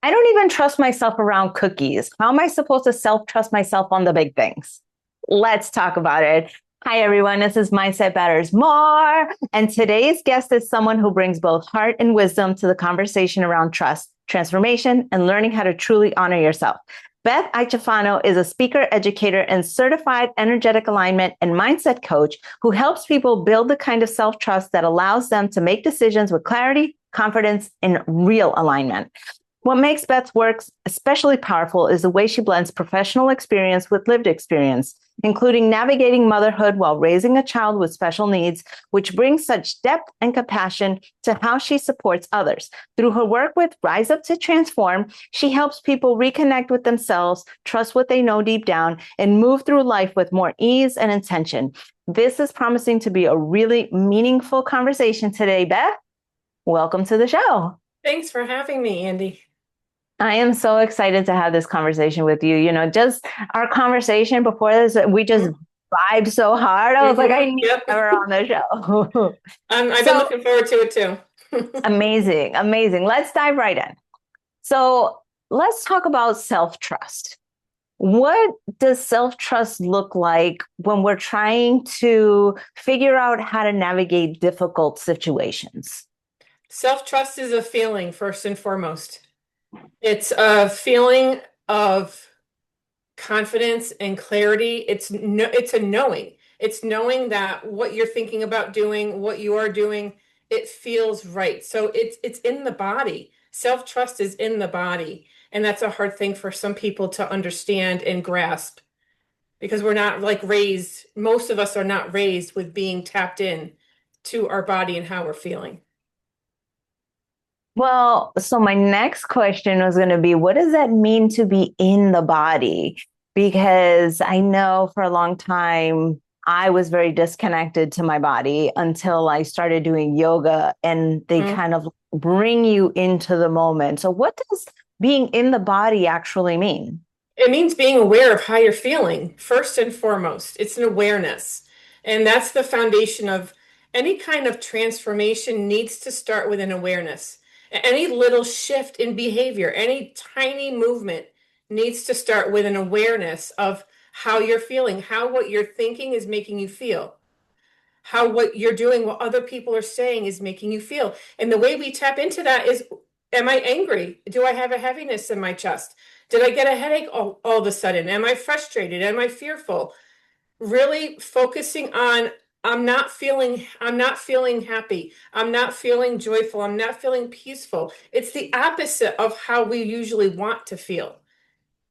I don't even trust myself around cookies. How am I supposed to self-trust myself on the big things? Let's talk about it. Hi, everyone. This is Mindset Matters More. And today's guest is someone who brings both heart and wisdom to the conversation around trust, transformation, and learning how to truly honor yourself. Beth Iaciofano is a speaker, educator, and certified energetic alignment and mindset coach who helps people build the kind of self-trust that allows them to make decisions with clarity, confidence, and real alignment. What makes Beth's work especially powerful is the way she blends professional experience with lived experience, including navigating motherhood while raising a child with special needs, which brings such depth and compassion to how she supports others. Through her work with Rise Up to Transform, she helps people reconnect with themselves, trust what they know deep down, and move through life with more ease and intention. This is promising to be a really meaningful conversation today, Beth. Welcome to the show. Thanks for having me, Andy. I am so excited to have this conversation with you. You know, just our conversation before this, we just vibed so hard. I was like, I need Yep. her on the show. I've been So looking forward to it too. amazing, amazing. Let's dive right in. So let's talk about self-trust. What does self-trust look like when we're trying to figure out how to navigate difficult situations? Self-trust is a feeling, first and foremost. It's a feeling of confidence and clarity. It's a knowing. It's knowing that what you're thinking about doing, what you are doing, it feels right. So it's in the body. Self-trust is in the body. And that's a hard thing for some people to understand and grasp because we're not like raised, most of us are not raised with being tapped in to our body and how we're feeling. Well, so my next question was going to be, what does that mean to be in the body? Because I know for a long time, I was very disconnected to my body until I started doing yoga and they Mm. kind of bring you into the moment. So what does being in the body actually mean? It means being aware of how you're feeling, first and foremost. It's an awareness. And that's the foundation of any kind of transformation needs to start with an awareness. Any little shift in behavior, any tiny movement needs to start with an awareness of how you're feeling, how what you're thinking is making you feel, how what you're doing, what other people are saying is making you feel. And the way we tap into that is, am I angry? Do I have a heaviness in my chest? Did I get a headache all of a sudden? Am I frustrated? Am I fearful? Really focusing on I'm not feeling happy. I'm not feeling joyful. I'm not feeling peaceful. It's the opposite of how we usually want to feel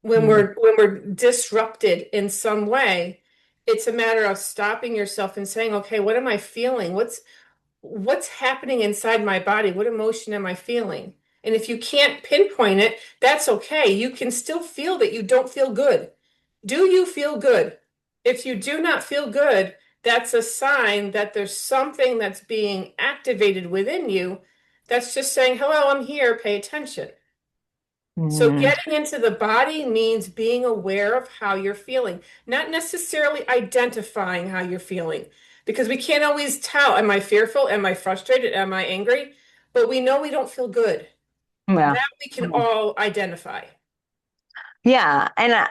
when Mm. we're disrupted in some way. It's a matter of stopping yourself and saying, okay, what am I feeling? What's happening inside my body? What emotion am I feeling? And if you can't pinpoint it, that's okay. You can still feel that you don't feel good. Do you feel good? If you do not feel good, that's a sign that there's something that's being activated within you that's just saying, hello, I'm here, pay attention. So Mm. getting into the body means being aware of how you're feeling, not necessarily identifying how you're feeling, because we can't always tell, am I fearful? Am I frustrated? Am I angry? But we know we don't feel good. Yeah. That we can all identify. Yeah. And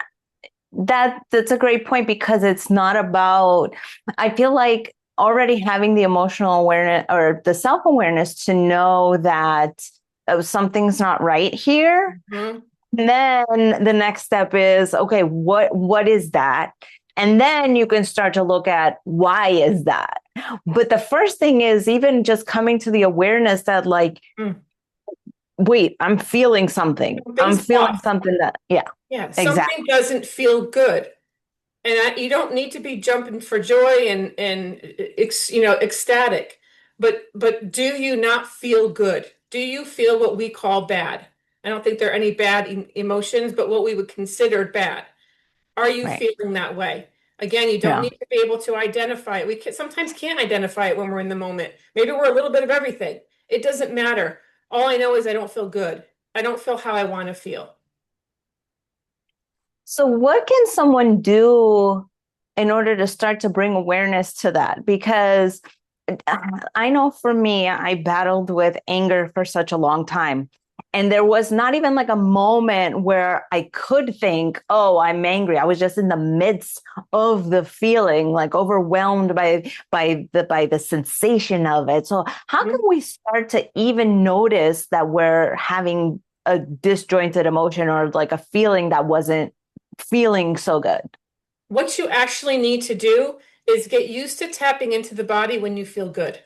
that's a great point because it's not about, I feel like already having the emotional awareness or the self-awareness to know that something's not right here. Mhm. And then the next step is, okay, what is that? And then you can start to look at why is that? But the first thing is even just coming to the awareness that like, Mm. wait, I'm feeling something. I'm Something's feeling off. something that, yeah, Yeah, exactly. something doesn't feel good. And you don't need to be jumping for joy and ecstatic. But do you not feel good? Do you feel what we call bad? I don't think there are any bad emotions, but what we would consider bad. Are you Right. feeling that way? Again, you don't Yeah. need to be able to identify it. Sometimes can't identify it when we're in the moment. Maybe we're a little bit of everything. It doesn't matter. All I know is I don't feel good. I don't feel how I want to feel. So, what can someone do in order to start to bring awareness to that? Because I know for me, I battled with anger for such a long time. And there was not even like a moment where I could think, oh, I'm angry. I was just in the midst of the feeling, like overwhelmed by the sensation of it. So how can Mhm. we start to even notice that we're having a disjointed emotion or like a feeling that wasn't feeling so good? What you actually need to do is get used to tapping into the body when you feel good.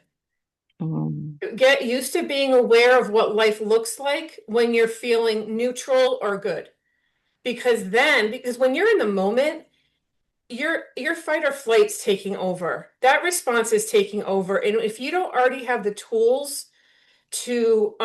Mm, Get used to being aware of what life looks like when you're feeling neutral or good. Because when you're in the moment, your fight or flight's taking over. That response is taking over. And if you don't already have the tools to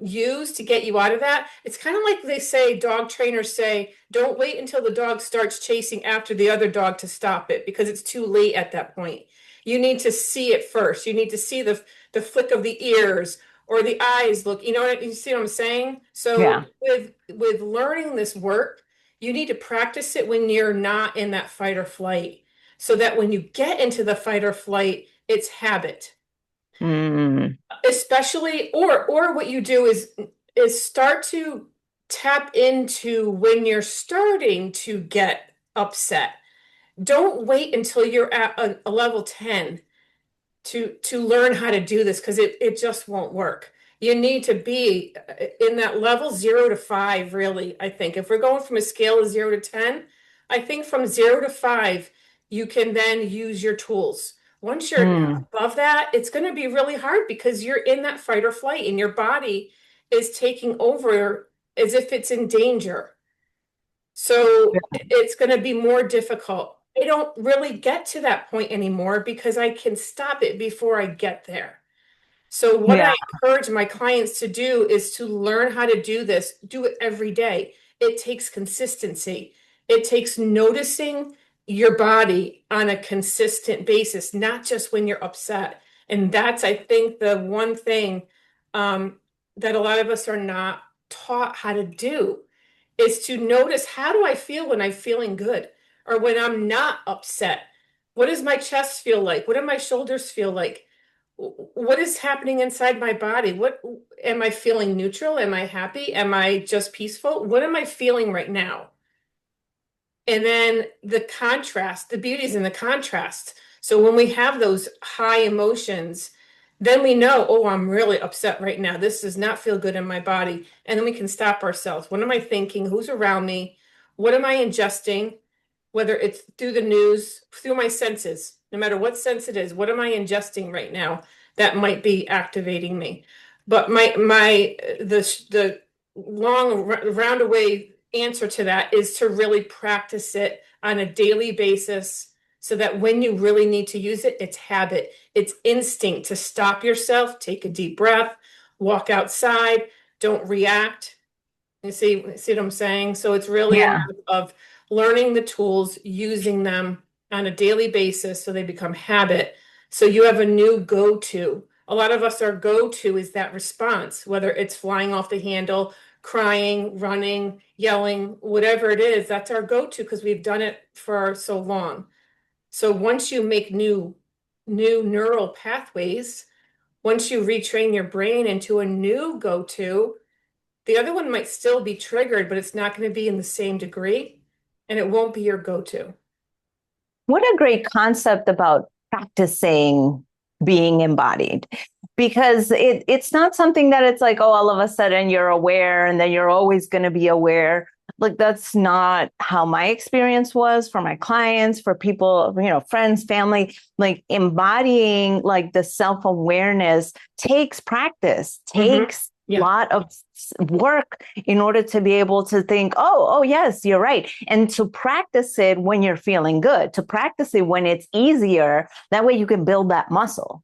use to get you out of that. It's kind of like they say, dog trainers say, don't wait until the dog starts chasing after the other dog to stop it because it's too late at that point. You need to see it first. You need to see the flick of the ears or the eyes look. You see what I'm saying? yeah. So with learning this work, you need to practice it when you're not in that fight or flight, so that when you get into the fight or flight, it's habit. Mm, Especially, or what you do is start to tap into when you're starting to get upset. Don't wait until you're at a level 10 to learn how to do this, because it just won't work. You need to be in that level 0 to 5, really. I think if we're going from a scale of 0 to 10, I think from 0 to 5, you can then use your tools. Once you're mm, above that, it's going to be really hard because you're in that fight or flight and your body is taking over as if it's in danger. So it's going to be more difficult. I don't really get to that point anymore because I can stop it before I get there. So what I yeah. encourage my clients to do is to learn how to do this, do it every day. It takes consistency. It takes noticing your body on a consistent basis, not just when you're upset. And that's, I think, the one thing um, that a lot of us are not taught how to do, is to notice, how do I feel when I'm feeling good or when I'm not upset? What does my chest feel like? What do my shoulders feel like? What is happening inside my body? What am I feeling? Neutral? Am I happy? Am I just peaceful? What am I feeling right now? And then the contrast, the beauty is in the contrast. So when we have those high emotions, then we know, oh, I'm really upset right now. This does not feel good in my body. And then we can stop ourselves. What am I thinking? Who's around me? What am I ingesting? Whether it's through the news, through my senses, no matter what sense it is, what am I ingesting right now that might be activating me? But the long roundaway answer to that is to really practice it on a daily basis, so that when you really need to use it, it's habit, it's instinct to stop yourself, take a deep breath, walk outside, don't react. You see what I'm saying? So it's really a Yeah. matter of learning the tools, using them on a daily basis so they become habit. So you have a new go-to. A lot of us, our go-to is that response, whether it's flying off the handle, crying, running, yelling, whatever it is, that's our go-to because we've done it for so long. So once you make new neural pathways, once you retrain your brain into a new go-to, the other one might still be triggered, but it's not going to be in the same degree, and it won't be your go-to. What a great concept about practicing being embodied, because it's not something that it's like, oh, all of a sudden you're aware and then you're always going to be aware. Like, that's not how my experience was for my clients, for people, friends, family. Like, embodying like the self-awareness takes practice, Hmm. takes a Yeah. lot of work in order to be able to think, oh, yes, you're right. And to practice it when you're feeling good, to practice it when it's easier. That way you can build that muscle.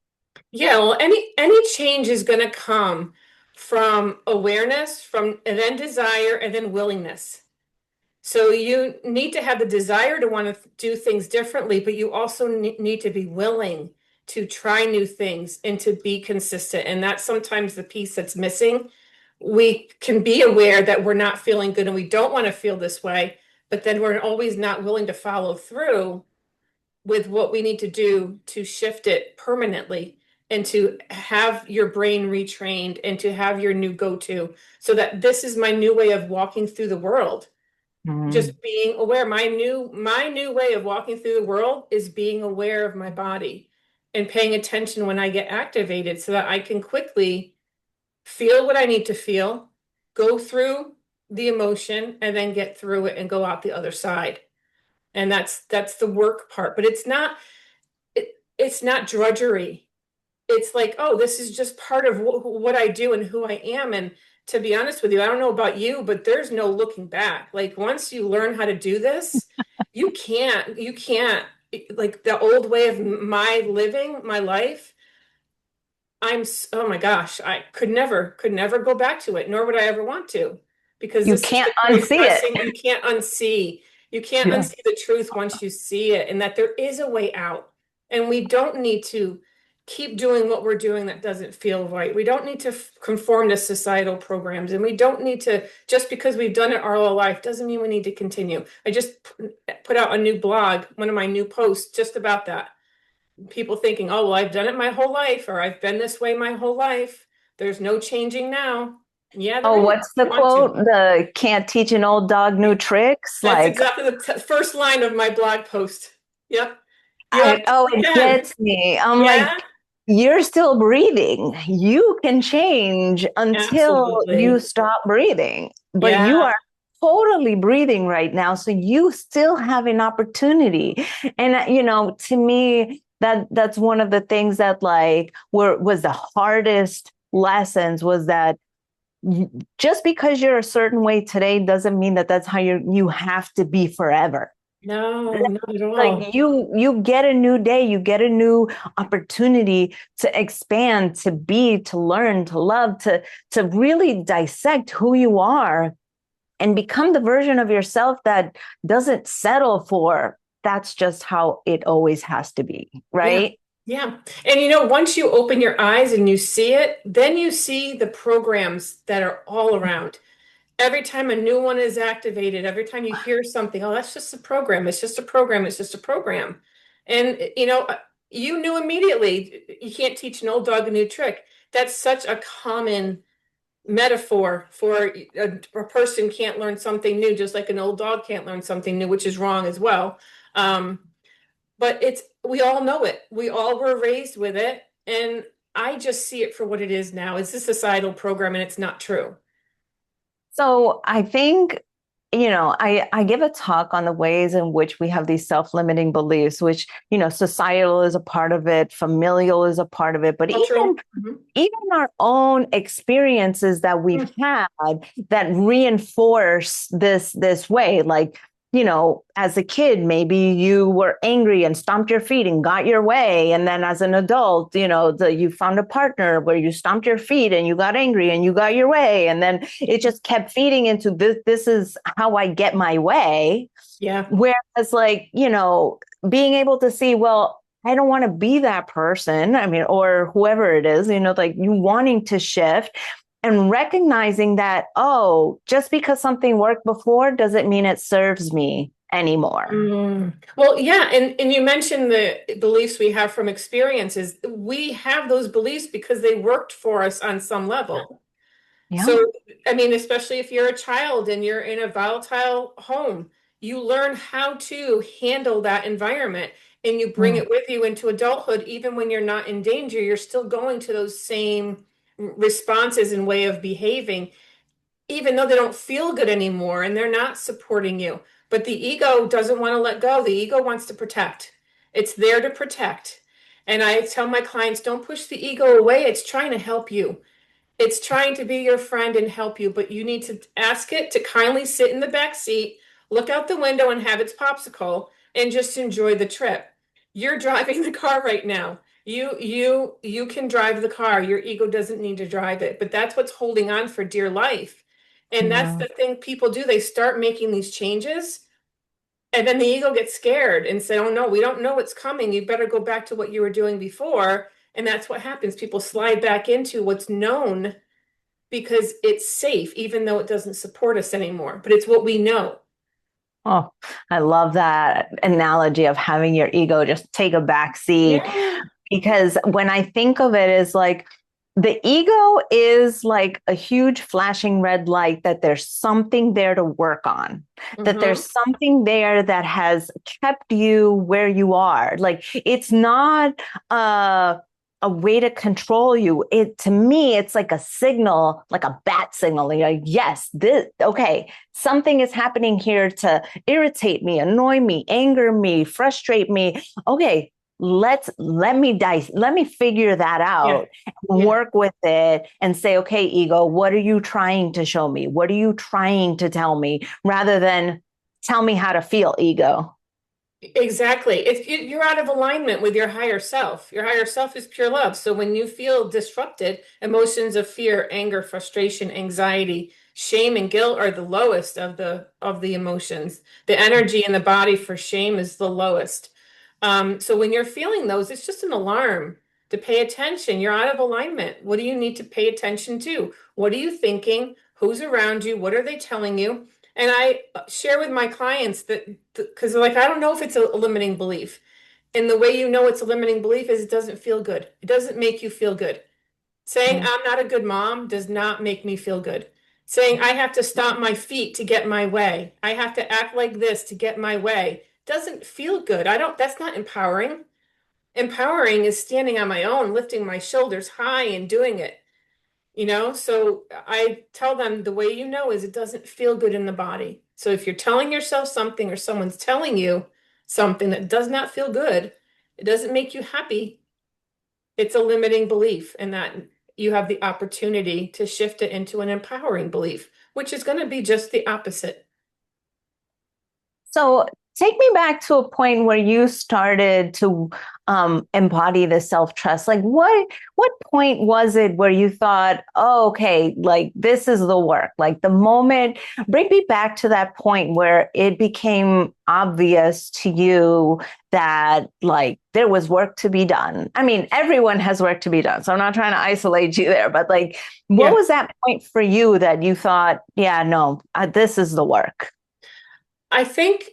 Yeah, well, any change is going to come from awareness, from and then desire, and then willingness. So you need to have the desire to want to do things differently, but you also need to be willing to try new things and to be consistent. And that's sometimes the piece that's missing. We can be aware that we're not feeling good and we don't want to feel this way, but then we're always not willing to follow through with what we need to do to shift it permanently. and to have your brain retrained and to have your new go-to, so that this is my new way of walking through the world. Mm. Just being aware. My new way of walking through the world is being aware of my body and paying attention when I get activated so that I can quickly feel what I need to feel, go through the emotion, and then get through it and go out the other side. And that's the work part. But it's not drudgery. It's like, oh, this is just part of what I do and who I am. And to be honest with you, I don't know about you, but there's no looking back. Like once you learn how to do this, you can't, like the old way of my living my life. Oh my gosh, I could never go back to it, nor would I ever want to, because You this is can't the truth unsee it. pressing. You can't unsee the truth once you see it, and that there is a way out. And we don't need to keep doing what we're doing that doesn't feel right. We don't need to conform to societal programs, and we don't need to, just because we've done it our whole life doesn't mean we need to continue. I just put out a new blog, one of my new posts just about that. People thinking, oh, well, I've done it my whole life, or I've been this way my whole life. There's no changing now. Yeah, there Oh, is. what's the Want to. quote? The can't teach an old dog new tricks. That's Like, exactly the first line of my blog post. Yep. I, Yep. oh, You it can. gets me. I'm like, Yeah, you're still breathing. You can change until you absolutely. stop breathing, but you Yeah. are totally breathing right now. So you still have an opportunity. And, to me, that's one of the things that like was the hardest lessons was that just because you're a certain way today doesn't mean that that's how you have to be forever. No, not at all. Like you get a new day, you get a new opportunity to expand, to be, to learn, to love, to really dissect who you are and become the version of yourself that doesn't settle for that's just how it always has to be, Yeah. right? Yeah. And once you open your eyes and you see it, then you see the programs that are all around. Every time a new one is activated, every time you hear something, oh, that's just a program. It's just a program. It's just a program. And, you knew immediately you can't teach an old dog a new trick. That's such a common metaphor for a person can't learn something new, just like an old dog can't learn something new, which is wrong as well. Um, but we all know it. We all were raised with it. And I just see it for what it is now. It's a societal program and it's not true. So I think, I give a talk on the ways in which we have these self-limiting beliefs, which, societal is a part of it, familial is a part of it, but Cultural. even our own experiences that we've had that reinforce this way, like, as a kid, maybe you were angry and stomped your feet and got your way. And then as an adult, you found a partner where you stomped your feet and you got angry and you got your way. And then it just kept feeding into this is how I get my way. Yeah. Whereas like, being able to see, well, I don't want to be that person. I mean, or whoever it is, like you wanting to shift and recognizing that, oh, just because something worked before doesn't mean it serves me anymore. Well, yeah, and you mentioned the beliefs we have from experiences. We have those beliefs because they worked for us on some level. Yeah. So, I mean, especially if you're a child and you're in a volatile home, you learn how to handle that environment and you bring Mm. it with you into adulthood. Even when you're not in danger, you're still going to those same responses and way of behaving, even though they don't feel good anymore and they're not supporting you. But the ego doesn't want to let go. The ego wants to protect. It's there to protect. And I tell my clients, don't push the ego away. It's trying to help you. It's trying to be your friend and help you, but you need to ask it to kindly sit in the back seat, look out the window and have its popsicle and just enjoy the trip. You're driving the car right now. You can drive the car. Your ego doesn't need to drive it, but that's what's holding on for dear life. And that's Yeah. the thing people do. They start making these changes and then the ego gets scared and say, "Oh no, we don't know what's coming. You better go back to what you were doing before." And that's what happens. People slide back into what's known because it's safe, even though it doesn't support us anymore. But it's what we know. Oh, I love that analogy of having your ego just take a back seat. Yeah. because when I think of it as like the ego is like a huge flashing red light that there's something there to work on, that Mm-hmm. there's something there that has kept you where you are. Like it's not a way to control you. It to me, it's like a signal, like a bat signal. You're like, yes, this okay, something is happening here to irritate me, annoy me, anger me, frustrate me. Okay, let me figure that Yeah. out, Yeah. work with it and say, okay, ego, what are you trying to show me? What are you trying to tell me? Rather than tell me how to feel, ego. Exactly. You're out of alignment with your higher self. Your higher self is pure love. So when you feel disrupted, emotions of fear, anger, frustration, anxiety, shame, and guilt are the lowest of the emotions. The energy in the body for shame is the lowest. So when you're feeling those, it's just an alarm to pay attention. You're out of alignment. What do you need to pay attention to? What are you thinking? Who's around you? What are they telling you? And I share with my clients that because they're like, I don't know if it's a limiting belief. And the way you know it's a limiting belief is it doesn't feel good. It doesn't make you feel good. Saying Mm. I'm not a good mom does not make me feel good. Saying I have to stomp my feet to get my way. I have to act like this to get my way doesn't feel good. I don't, that's not empowering. Empowering is standing on my own, lifting my shoulders high and doing it. So I tell them the way you know is it doesn't feel good in the body. So if you're telling yourself something or someone's telling you something that does not feel good, it doesn't make you happy, it's a limiting belief, and that you have the opportunity to shift it into an empowering belief, which is going to be just the opposite. So take me back to a point where you started to embody the self trust. Like what point was it where you thought, oh, okay, like this is the work? Like the moment, bring me back to that point where it became obvious to you that like there was work to be done. I mean, everyone has work to be done, so I'm not trying to isolate you there, but like, what Yeah. was that point for you that you thought, yeah, no, this is the work? I think,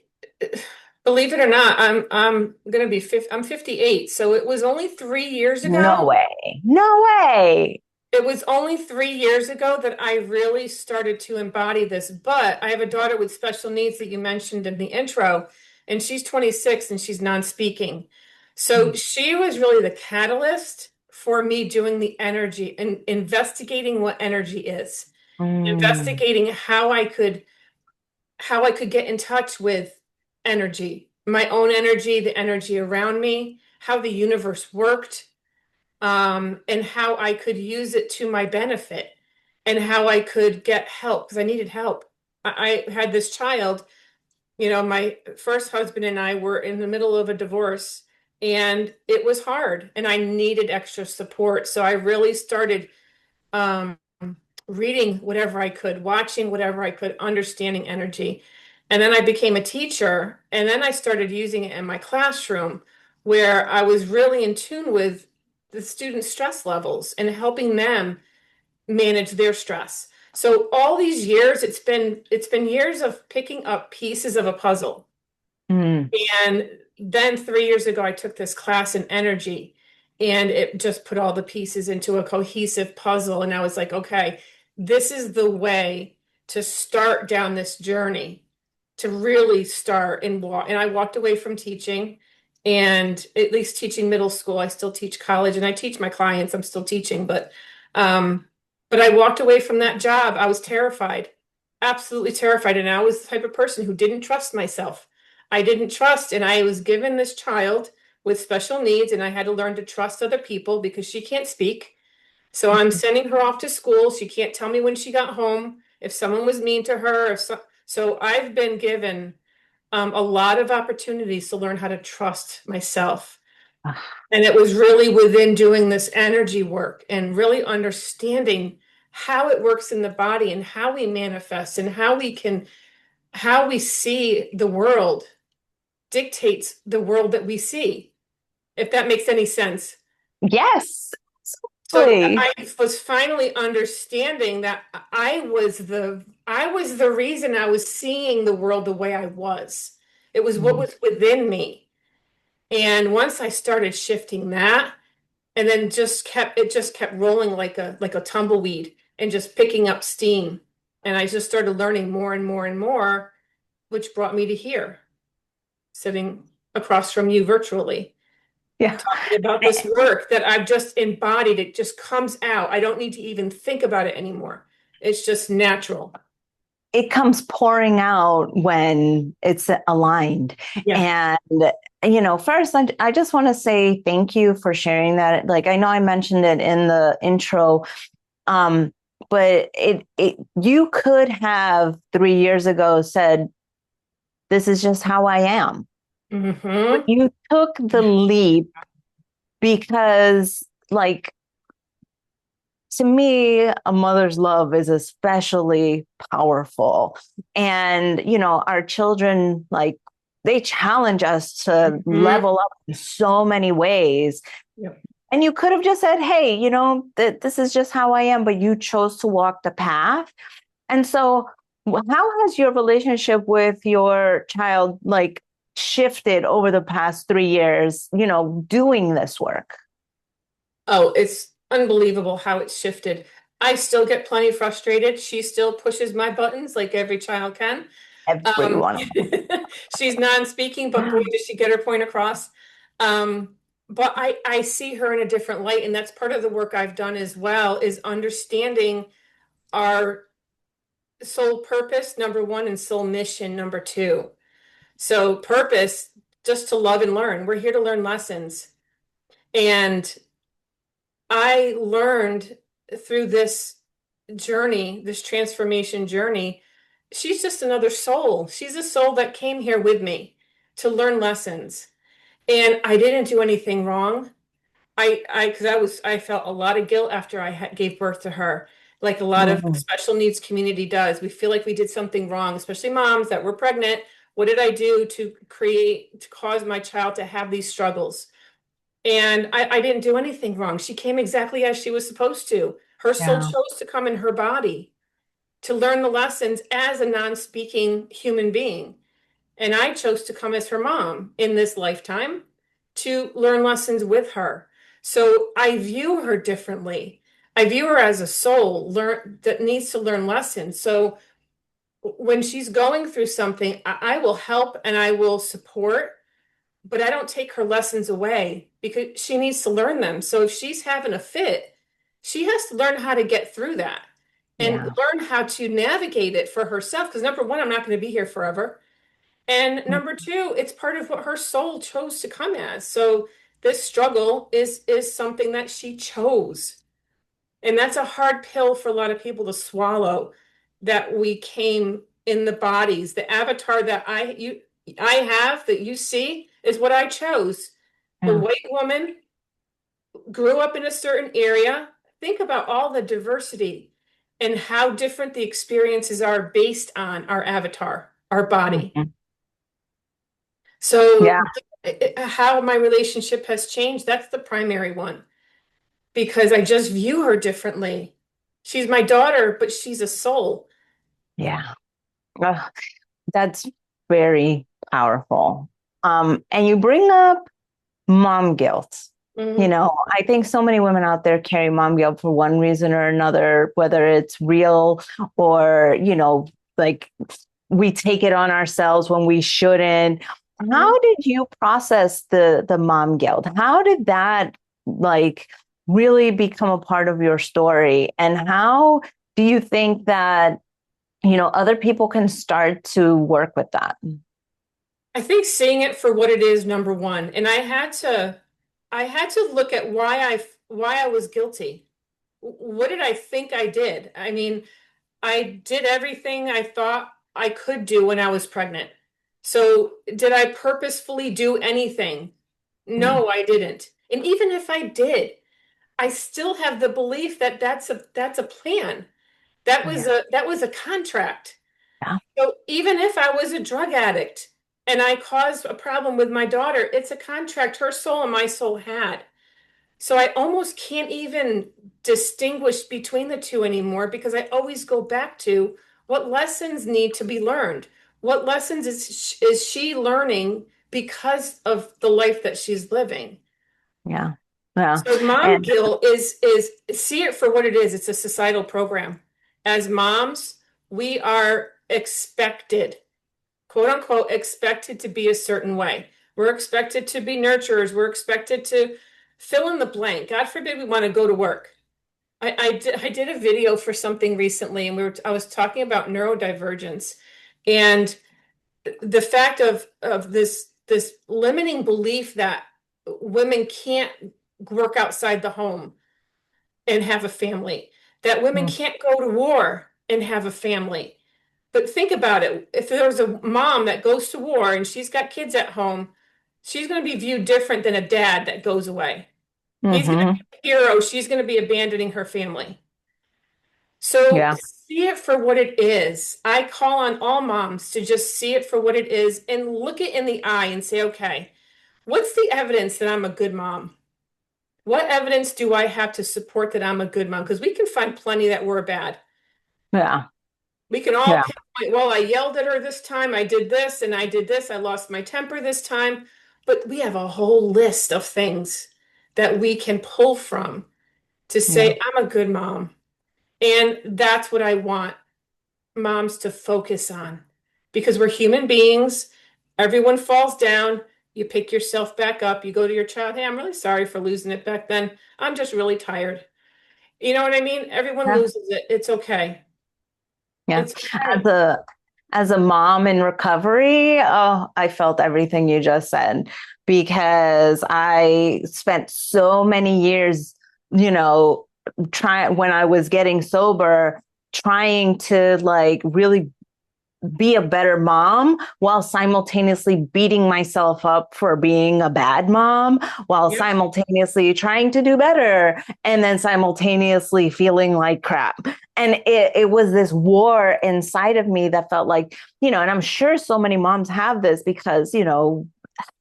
believe it or not, I'm gonna be 50, I'm 58. So it was only 3 years No ago. way. No way. It was only 3 years ago that I really started to embody this. But I have a daughter with special needs that you mentioned in the intro, and she's 26 and she's non-speaking. So she was really the catalyst for me doing the energy and investigating what energy is, Mm. investigating how I could get in touch with energy, my own energy, the energy around me, how the universe worked, and how I could use it to my benefit, and how I could get help because I needed help. I had this child, my first husband and I were in the middle of a divorce, and it was hard, and I needed extra support. So I really started um, reading whatever I could, watching whatever I could, understanding energy. And then I became a teacher, and then I started using it in my classroom where I was really in tune with the students' stress levels and helping them manage their stress. So all these years, it's been years of picking up pieces of a puzzle. Mm. And then 3 years ago, I took this class in energy, and it just put all the pieces into a cohesive puzzle. And I was like, okay, this is the way to start down this journey, to really start and walk. And I walked away from teaching, and at least teaching middle school. I still teach college, and I teach my clients. I'm still teaching, but I walked away from that job. I was terrified, absolutely terrified. And I was the type of person who didn't trust myself. I didn't trust, and I was given this child with special needs, and I had to learn to trust other people because she can't speak. So I'm sending her off to school. She can't tell me when she got home, if someone was mean to her. So I've been given a lot of opportunities to learn how to trust myself. Ah, And it was really within doing this energy work and really understanding how it works in the body and how we manifest and how we see the world dictates the world that we see, if that makes any sense. yes, So absolutely. I was finally understanding that I was the reason I was seeing the world the way I was. It was what Mm. was within me. And once I started shifting that, and then just kept rolling like a tumbleweed and just picking up steam. And I just started learning more and more and more, which brought me to here, sitting across from you virtually, Yeah. talking about this work that I've just embodied. It just comes out. I don't need to even think about it anymore. It's just natural. It comes pouring out when it's aligned. Yeah. And, first, I just want to say thank you for sharing that. Like, I know I mentioned it in the intro, um, but you could have 3 years ago said, this is just how I am. But Hmm. you took the leap because, like, to me, a mother's love is especially powerful. And, our children, like, they challenge us to Hmm. level up in so many ways. Yep. And you could have just said, hey, this is just how I am, but you chose to walk the path. And so, how has your relationship with your child, like, shifted over the past 3 years, doing this work? Oh, it's unbelievable how it's shifted. I still get plenty frustrated. She still pushes my buttons like every child can. Um, Everyone. she's non-speaking, but boy, does she get her point across. Um, but I see her in a different light, and that's part of the work I've done as well, is understanding our soul purpose, number one, and soul mission, number two. So purpose, just to love and learn. We're here to learn lessons. And I learned through this journey, this transformation journey, she's just another soul. She's a soul that came here with me to learn lessons. And I didn't do anything wrong. Because I felt a lot of guilt after gave birth to her, like a lot of Mhm. special needs community does. We feel like we did something wrong, especially moms that were pregnant. What did I do to cause my child to have these struggles? And I didn't do anything wrong. She came exactly as she was supposed to. Her soul Yeah. chose to come in her body to learn the lessons as a non-speaking human being. And I chose to come as her mom in this lifetime to learn lessons with her. So I view her differently. I view her as a soul that needs to learn lessons. So when she's going through something, I will help and I will support, but I don't take her lessons away because she needs to learn them. So if she's having a fit, she has to learn how to get through that and Yeah. learn how to navigate it for herself. Because number one, I'm not going to be here forever. And number two, it's part of what her soul chose to come as. So this struggle is something that she chose. And that's a hard pill for a lot of people to swallow, that we came in the bodies. The avatar that I have that you see is what I chose. A Yeah. white woman, grew up in a certain area. Think about all the diversity and how different the experiences are based on our avatar, our body. Mhm. So, Yeah. how my relationship has changed, that's the primary one because I just view her differently. She's my daughter, but she's a soul. Yeah. Ugh, that's very powerful. And you bring up mom guilt. Mhm. I think so many women out there carry mom guilt for one reason or another, whether it's real or, like we take it on ourselves when we shouldn't. Mhm. How did you process the mom guilt? How did that, like, really become a part of your story? And how do you think that, other people can start to work with that? I think seeing it for what it is, number one, and I had to look at why I was guilty. What did I think I did? I mean, I did everything I thought I could do when I was pregnant. So, did I purposefully do anything? Yeah. No, I didn't. And even if I did, I still have the belief that that's a plan. Yeah. That was a contract. Yeah. So even if I was a drug addict and I caused a problem with my daughter, it's a contract her soul and my soul had. So I almost can't even distinguish between the two anymore because I always go back to what lessons need to be learned. What lessons is she learning because of the life that she's living? Yeah. Yeah. So mom And guilt is see it for what it is. It's a societal program. As moms, we are expected, quote unquote, expected to be a certain way. We're expected to be nurturers. We're expected to fill in the blank. God forbid we want to go to work. I did a video for something recently, and I was talking about neurodivergence and the fact of this limiting belief that women can't work outside the home and have a family, that women mm, can't go to war and have a family. But think about it. If there's a mom that goes to war and she's got kids at home, she's going to be viewed different than a dad that goes away. He's going to hmm be a hero. She's going to be abandoning her family. So yeah, see it for what it is. I call on all moms to just see it for what it is and look it in the eye and say, okay, what's the evidence that I'm a good mom? What evidence do I have to support that I'm a good mom? Because we can find plenty that were bad. yeah, We can all yeah, pinpoint, well, I yelled at her this time, I did this, and I did this, I lost my temper this time. But we have a whole list of things that we can pull from to yeah, say, I'm a good mom. And that's what I want moms to focus on because we're human beings. Everyone falls down. You pick yourself back up. You go to your child. Hey, I'm really sorry for losing it back then. I'm just really tired. You know what I mean? Everyone yeah, loses it. It's okay. yeah. It's As okay. a mom in recovery, oh, I felt everything you just said because I spent so many years, you know, trying when I was getting sober, trying to like really be a better mom while simultaneously beating myself up for being a bad mom, while Yep. simultaneously trying to do better and then simultaneously feeling like crap. And it was this war inside of me that felt like, and I'm sure so many moms have this because,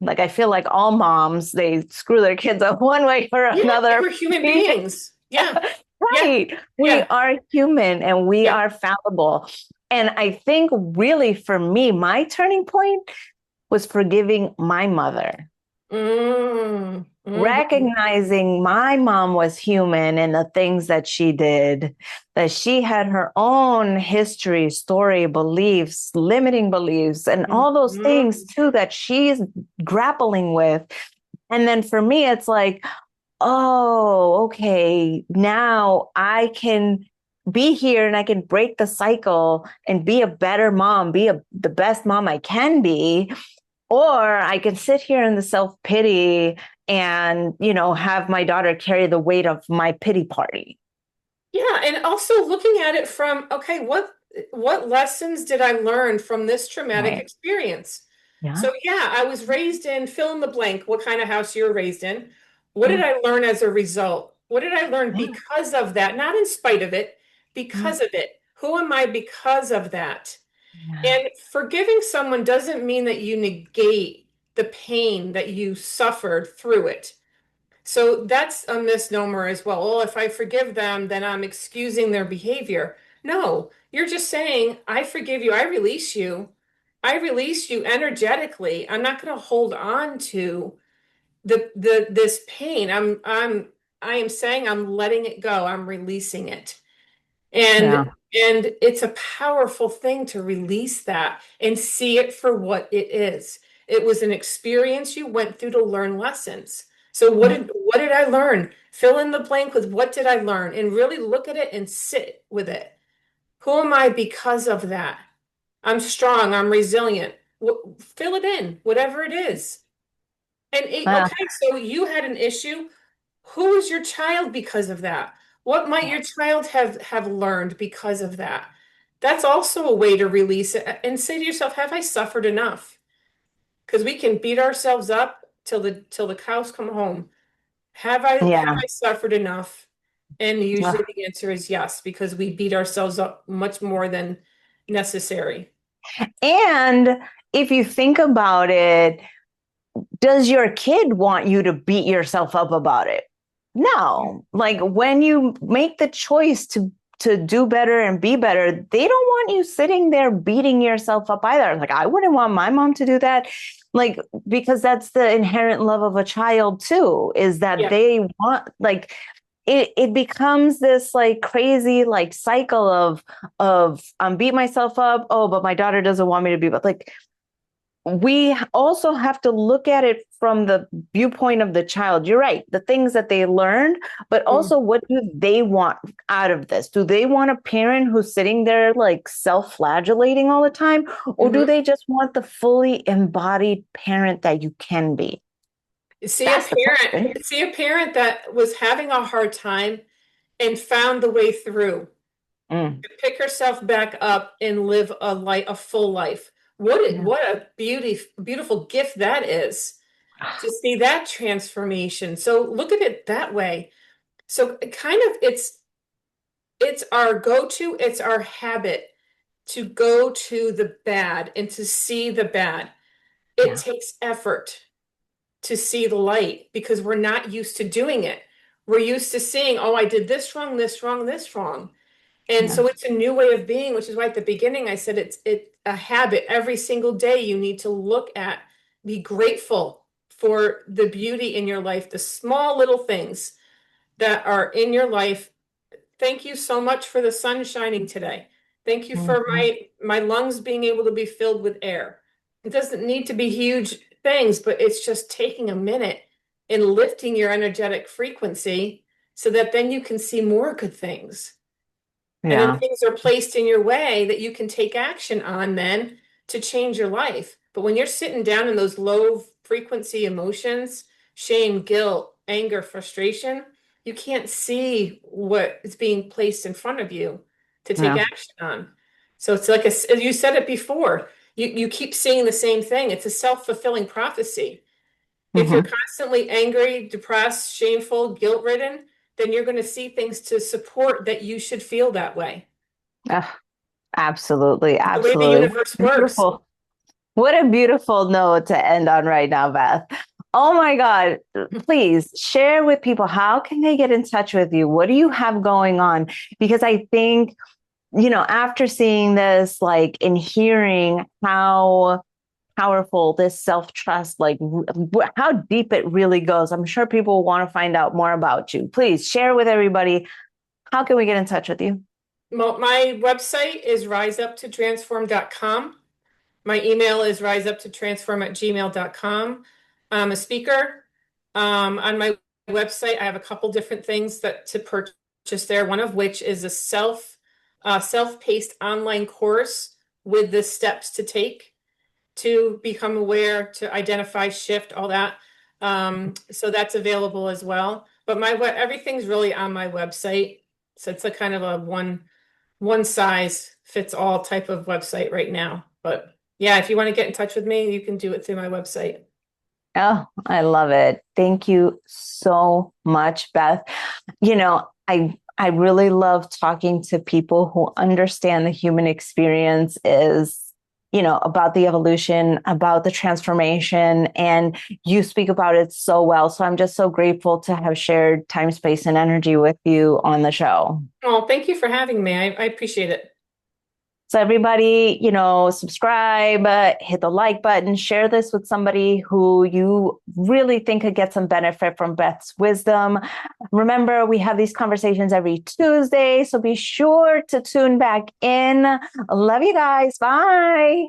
like I feel like all moms, they screw their kids up one way or Yeah. another. We're human beings. Yeah. Yeah. Right. We Yeah. are human and we Yeah. are fallible. And I think really for me, my turning point was forgiving my mother, Mhm. recognizing my mom was human and the things that she did, that she had her own history, story, beliefs, limiting beliefs, and all those things Mhm. too that she's grappling with. And then for me, it's like, oh, okay, now I can be here and I can break the cycle and be a better mom, the best mom I can be. Or I can sit here in the self pity and, have my daughter carry the weight of my pity party. Yeah, and also looking at it from, okay, what lessons did I learn from this traumatic Right. experience? Yeah. So yeah, I was raised in fill in the blank, what kind of house you were raised in. What did I learn as a result? What did I learn Yeah. because of that? Not in spite of it, Yeah. because of it. Who am I because of that? Yeah. And forgiving someone doesn't mean that you negate the pain that you suffered through it. So that's a misnomer as well. Well, if I forgive them, then I'm excusing their behavior. No, you're just saying, I forgive you. I release you. I release you energetically. I'm not going to hold on to the this pain. I am saying I'm letting it go. I'm releasing it. And Yeah. and it's a powerful thing to release that and see it for what it is. It was an experience you went through to learn lessons. So what did I learn? Fill in the blank with what did I learn and really look at it and sit with it. Who am I because of that? I'm strong, I'm resilient. Fill it in, whatever it is. And Yeah. okay, so you had an issue. Who is your child because of that? What might your child have learned because of that? That's also a way to release it and say to yourself, have I suffered enough? Because we can beat ourselves up till the cows come home. Have Yeah. I suffered enough? And usually Yeah. the answer is yes, because we beat ourselves up much more than necessary. And if you think about it, does your kid want you to beat yourself up about it? No. Like when you make the choice to do better and be better, they don't want you sitting there beating yourself up either. Like I wouldn't want my mom to do that. like, because that's the inherent love of a child too, is that Yeah. they want, like, it becomes this like crazy like cycle of beat myself up. Oh, but my daughter doesn't want me to be, but like, we also have to look at it from the viewpoint of the child. You're right, the things that they learned, but Mm. also what do they want out of this? Do they want a parent who's sitting there like self-flagellating all the time? Or do Mhm. they just want the fully embodied parent that you can be? See a That's the parent, question. see a parent that was having a hard time and found the way through Mm, to pick herself back up and live a full life. yeah. What a beautiful gift that is to see that transformation. So look at it that way. So it kind of it's our go-to, it's our habit to go to the bad and to see the bad. It Yeah. takes effort to see the light because we're not used to doing it. We're used to seeing, oh, I did this wrong, this wrong, this wrong. And Yeah. so it's a new way of being, which is why at the beginning I said it's a habit. Every single day you need to look at, be grateful for the beauty in your life, the small little things that are in your life. Thank you so much for the sun shining today. Thank you for Mhm. my lungs being able to be filled with air. It doesn't need to be huge things, but it's just taking a minute and lifting your energetic frequency so that then you can see more good things. And then Yeah. things are placed in your way that you can take action on then to change your life. But when you're sitting down in those low frequency emotions, shame, guilt, anger, frustration, you can't see what is being placed in front of you to take Yeah. action on. So it's like you said it before, you keep seeing the same thing. It's a self-fulfilling prophecy. If you're Hmm. constantly angry, depressed, shameful, guilt-ridden, then you're going to see things to support that you should feel that way. Absolutely. The way the Absolutely. universe works. Beautiful. What a beautiful note to end on right now, Beth. Oh my God. Please share with people, how can they get in touch with you? What do you have going on? Because I think, after seeing this, like, in hearing how powerful this self-trust, like how deep it really goes, I'm sure people want to find out more about you. Please share with everybody. How can we get in touch with you? My website is riseuptotransform.com. My email is riseuptotransform@gmail.com. I'm a speaker. On my website, I have a couple different things that to purchase there. One of which is a self-paced online course with the steps to take to become aware, to identify, shift, all that. So that's available as well. But everything's really on my website. So it's a kind of a one size fits all type of website right now. But yeah, if you want to get in touch with me, you can do it through my website. Oh, I love it. Thank you so much, Beth. I really love talking to people who understand the human experience is, about the evolution, about the transformation, and you speak about it so well. So I'm just so grateful to have shared time, space, and energy with you on the show. Oh, thank you for having me. I appreciate it. So everybody, subscribe, hit the like button, share this with somebody who you really think could get some benefit from Beth's wisdom. Remember, we have these conversations every Tuesday, so be sure to tune back in. Love you guys. Bye.